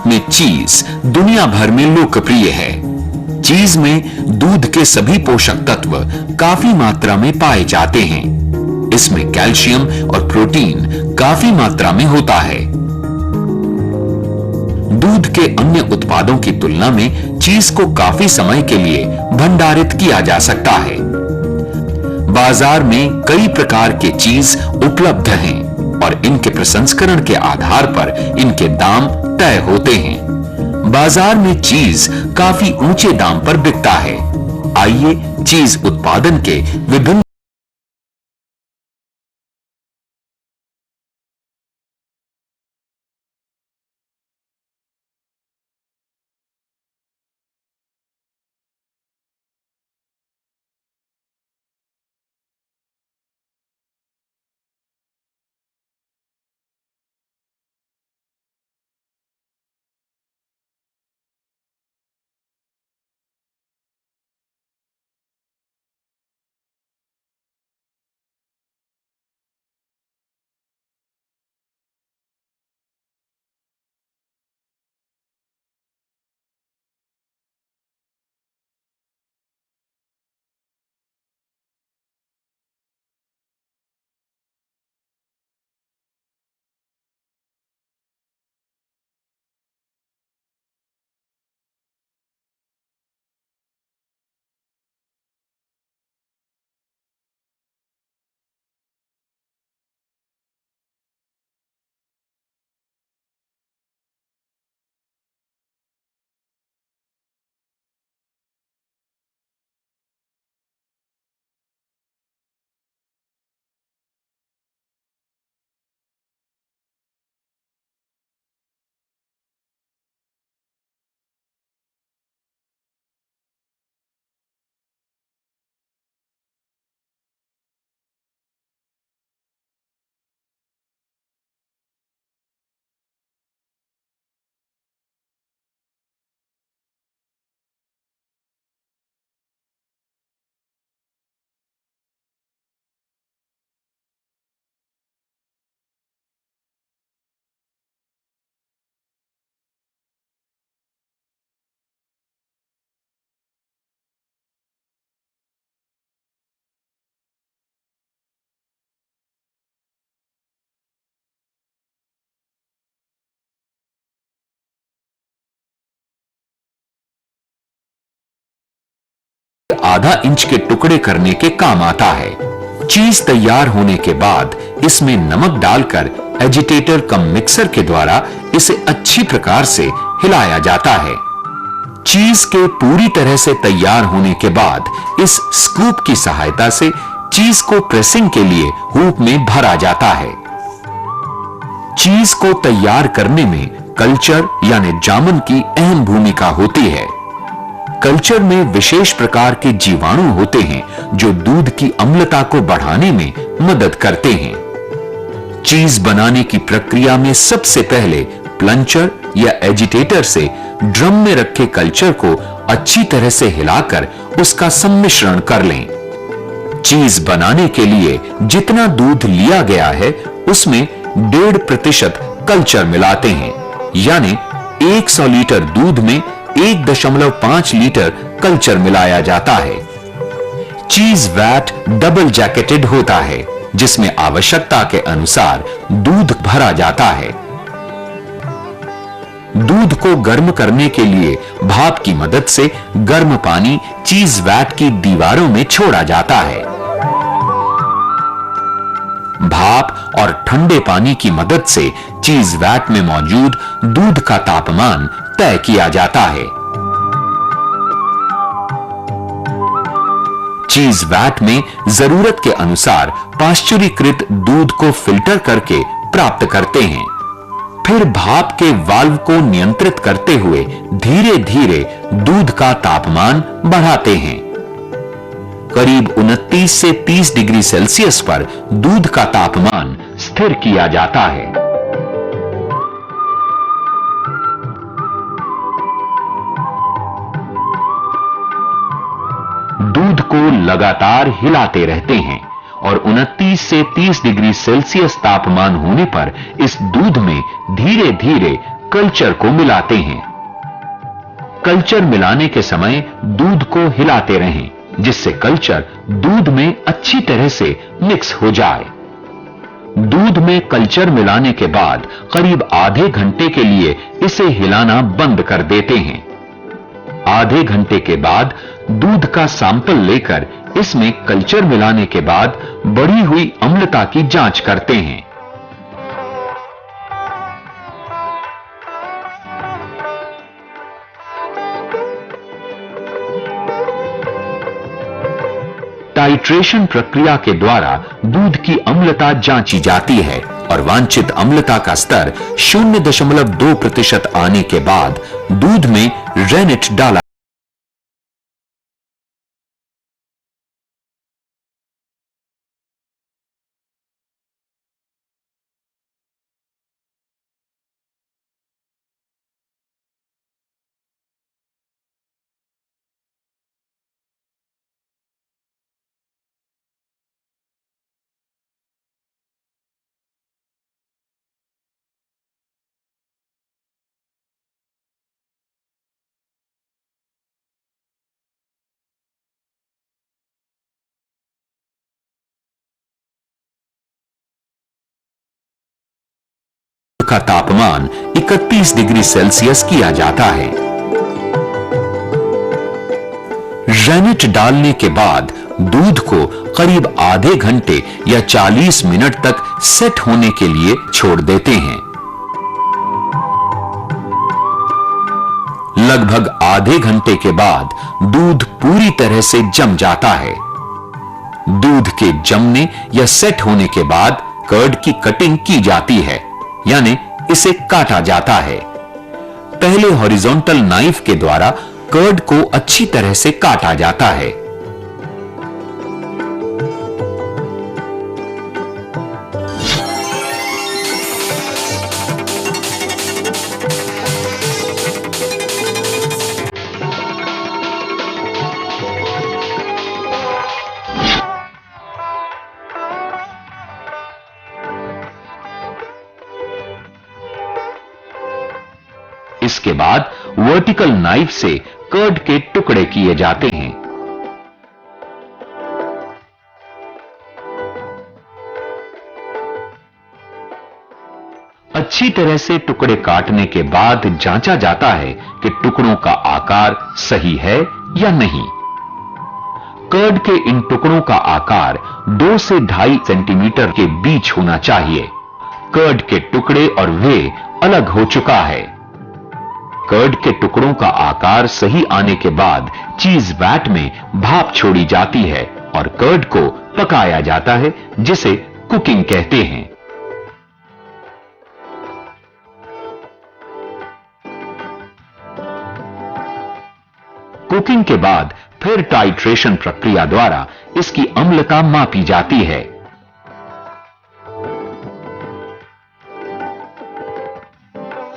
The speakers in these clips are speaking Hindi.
रूप में चीज दुनिया भर में लोकप्रिय है। चीज में दूध के सभी पोषक तत्व काफी मात्रा में पाए जाते हैं। इसमें कैल्शियम और प्रोटीन काफी मात्रा में होता है। दूध के अन्य उत्पादों की तुलना में चीज को काफी समय के लिए भंडारित किया जा सकता है। बाजार में कई प्रकार के चीज उपलब्ध हैं और इनके प्रसंस्करण के आधार पर इनके दाम तय होते हैं। बाजार में चीज काफी ऊंचे दाम पर बिकता है। आइए चीज उत्पादन के विभिन्न आधा इंच के टुकड़े करने के काम आता है। चीज तैयार होने के बाद इसमें नमक डालकर एजिटेटर कम मिक्सर के द्वारा इसे अच्छी प्रकार से हिलाया जाता है। चीज के पूरी तरह से तैयार होने के बाद इस स्कूप की सहायता से चीज को प्रेसिंग के लिए हूप में भरा जाता है। चीज को तैयार करने में कल्चर यानी जामन की अहम भूमिका होती है। कल्चर में विशेष प्रकार के जीवाणु होते हैं जो दूध की अम्लता को बढ़ाने में मदद करते हैं। चीज बनाने की प्रक्रिया में सबसे पहले प्लंचर या एजिटेटर से ड्रम में रखे कल्चर को अच्छी तरह से हिलाकर उसका सम्मिश्रण कर लें। चीज बनाने के लिए जितना दूध लिया गया है उसमें 1.5% कल्चर मिलाते हैं, यानी 100 लीटर दूध में 1.5 लीटर कल्चर मिलाया जाता है। चीज वैट डबल जैकेटेड होता है जिसमें आवश्यकता के अनुसार दूध भरा जाता है। दूध को गर्म करने के लिए भाप की मदद से गर्म पानी चीज वैट की दीवारों में छोड़ा जाता है। भाप और ठंडे पानी की मदद से चीज वैट में मौजूद दूध का तापमान तय किया जाता है। चीज वैट में जरूरत के अनुसार पाश्चुरीकृत दूध को फिल्टर करके प्राप्त करते हैं। फिर भाप के वाल्व को नियंत्रित करते हुए धीरे धीरे दूध का तापमान बढ़ाते हैं। करीब 29 से 30 डिग्री सेल्सियस पर दूध का तापमान स्थिर किया जाता है। दूध को लगातार हिलाते रहते हैं और 29 से 30 डिग्री सेल्सियस तापमान होने पर इस दूध में धीरे धीरे कल्चर को मिलाते हैं। कल्चर मिलाने के समय दूध को हिलाते रहें, जिससे कल्चर दूध में अच्छी तरह से मिक्स हो जाए। दूध में कल्चर मिलाने के बाद करीब आधे घंटे के लिए इसे हिलाना बंद कर देते हैं। आधे घंटे के बाद दूध का सैंपल लेकर इसमें कल्चर मिलाने के बाद बढ़ी हुई अम्लता की जांच करते हैं। टाइट्रेशन प्रक्रिया के द्वारा दूध की अम्लता जांची जाती है और वांछित अम्लता का स्तर 0.2% आने के बाद दूध में रेनिट डाला। का तापमान 31 डिग्री सेल्सियस किया जाता है। रेनिट डालने के बाद दूध को करीब आधे घंटे या 40 मिनट तक सेट होने के लिए छोड़ देते हैं। लगभग आधे घंटे के बाद दूध पूरी तरह से जम जाता है। दूध के जमने या सेट होने के बाद कर्ड की कटिंग की जाती है, यानी इसे काटा जाता है। पहले हॉरिजॉन्टल नाइफ के द्वारा कर्ड को अच्छी तरह से काटा जाता है। इसके बाद वर्टिकल नाइफ से कर्ड के टुकड़े किए जाते हैं। अच्छी तरह से टुकड़े काटने के बाद जांचा जाता है कि टुकड़ों का आकार सही है या नहीं। कर्ड के इन टुकड़ों का आकार 2 से 2.5 सेंटीमीटर के बीच होना चाहिए। कर्ड के टुकड़े और वे अलग हो चुका है। कर्ड के टुकड़ों का आकार सही आने के बाद चीज वैट में भाप छोड़ी जाती है और कर्ड को पकाया जाता है, जिसे कुकिंग कहते हैं। कुकिंग के बाद फिर टाइट्रेशन प्रक्रिया द्वारा इसकी अम्लता मापी जाती है।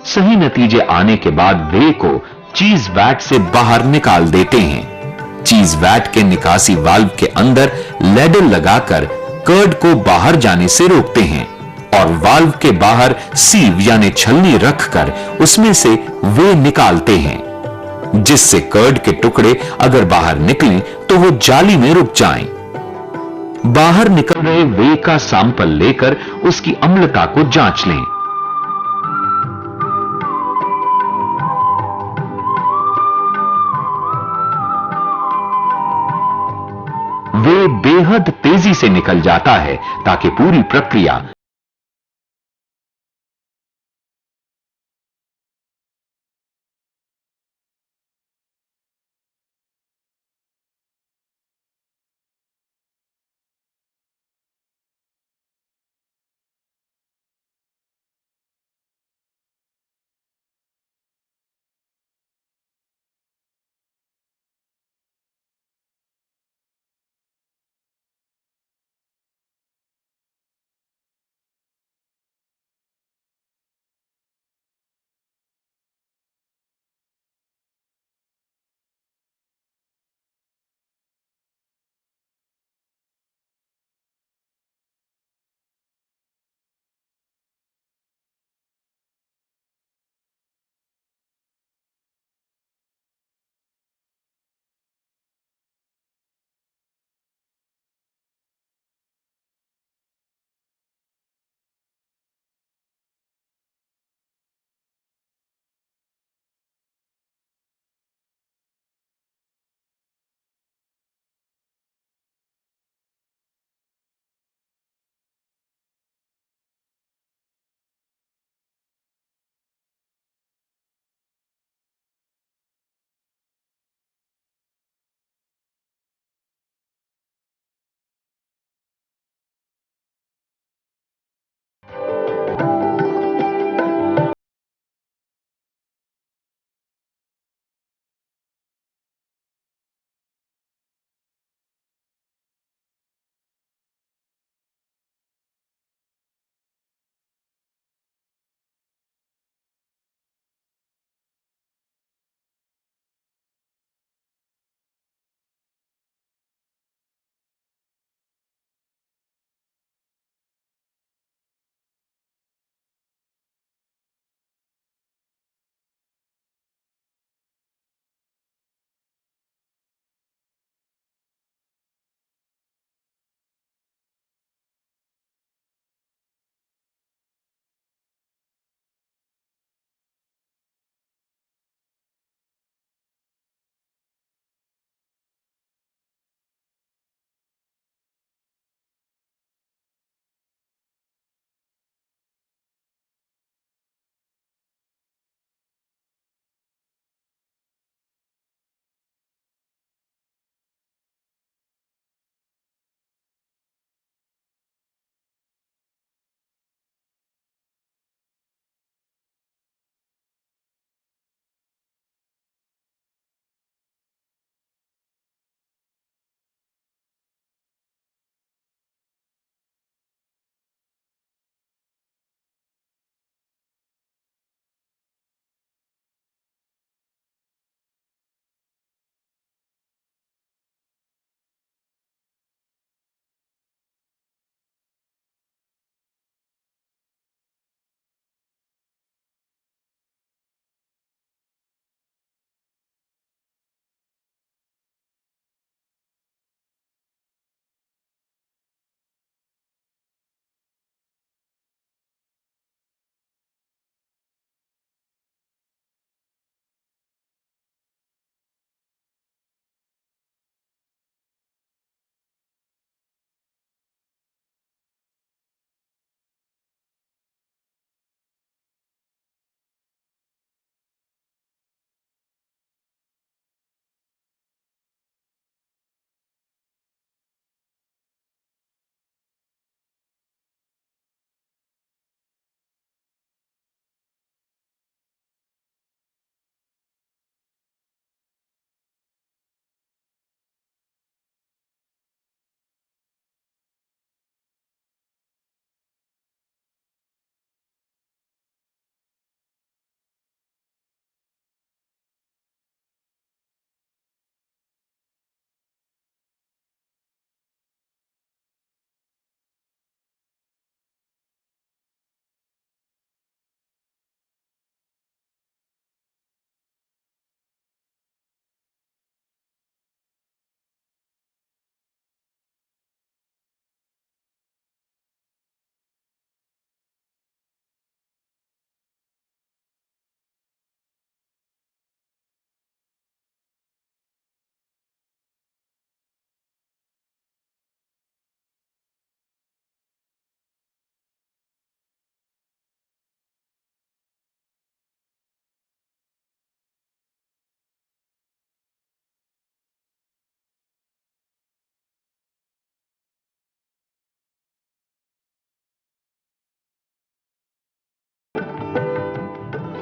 सही नतीजे आने के बाद वे को चीज वैट से बाहर निकाल देते हैं। चीज वैट के निकासी वाल्व के अंदर लेडल लगाकर कर्ड को बाहर जाने से रोकते हैं और वाल्व के बाहर सीव यानी छलनी रखकर उसमें से वे निकालते हैं, जिससे कर्ड के टुकड़े अगर बाहर निकलें तो वो जाली में रुक जाएं। बाहर निकल रहे वे का सैंपल लेकर उसकी अम्लता को जांच लें। वे बेहद तेजी से निकल जाता है ताकि पूरी प्रक्रिया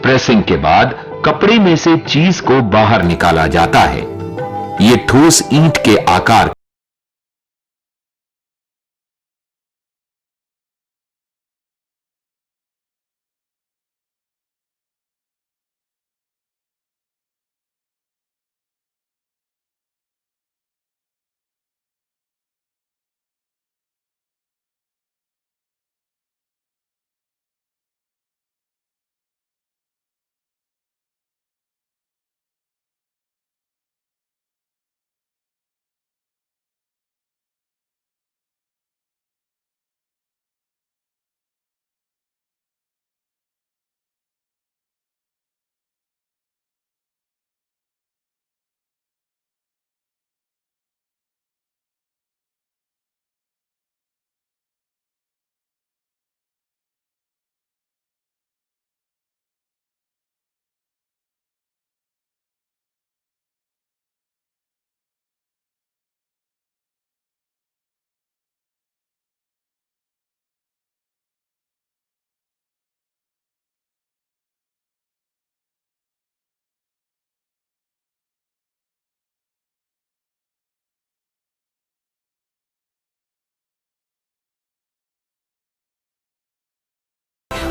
प्रेसिंग के बाद कपड़े में से चीज को बाहर निकाला जाता है। ये ठोस ईंट के आकार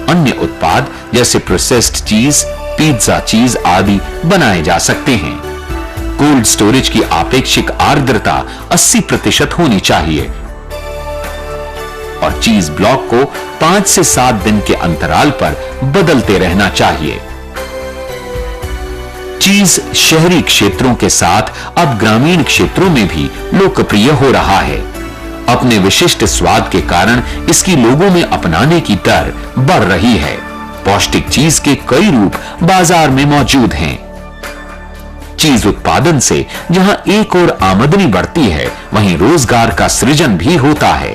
अन्य उत्पाद जैसे प्रोसेस्ड चीज, पिज्जा चीज आदि बनाए जा सकते हैं। कोल्ड स्टोरेज की आपेक्षिक आर्द्रता 80% होनी चाहिए और चीज ब्लॉक को 5 से 7 दिन के अंतराल पर बदलते रहना चाहिए। चीज शहरी क्षेत्रों के साथ अब ग्रामीण क्षेत्रों में भी लोकप्रिय हो रहा है। अपने विशिष्ट स्वाद के कारण इसकी लोगों में अपनाने की दर बढ़ रही है। पौष्टिक चीज के कई रूप बाजार में मौजूद हैं। चीज उत्पादन से जहां एक ओर आमदनी बढ़ती है, वहीं रोजगार का सृजन भी होता है।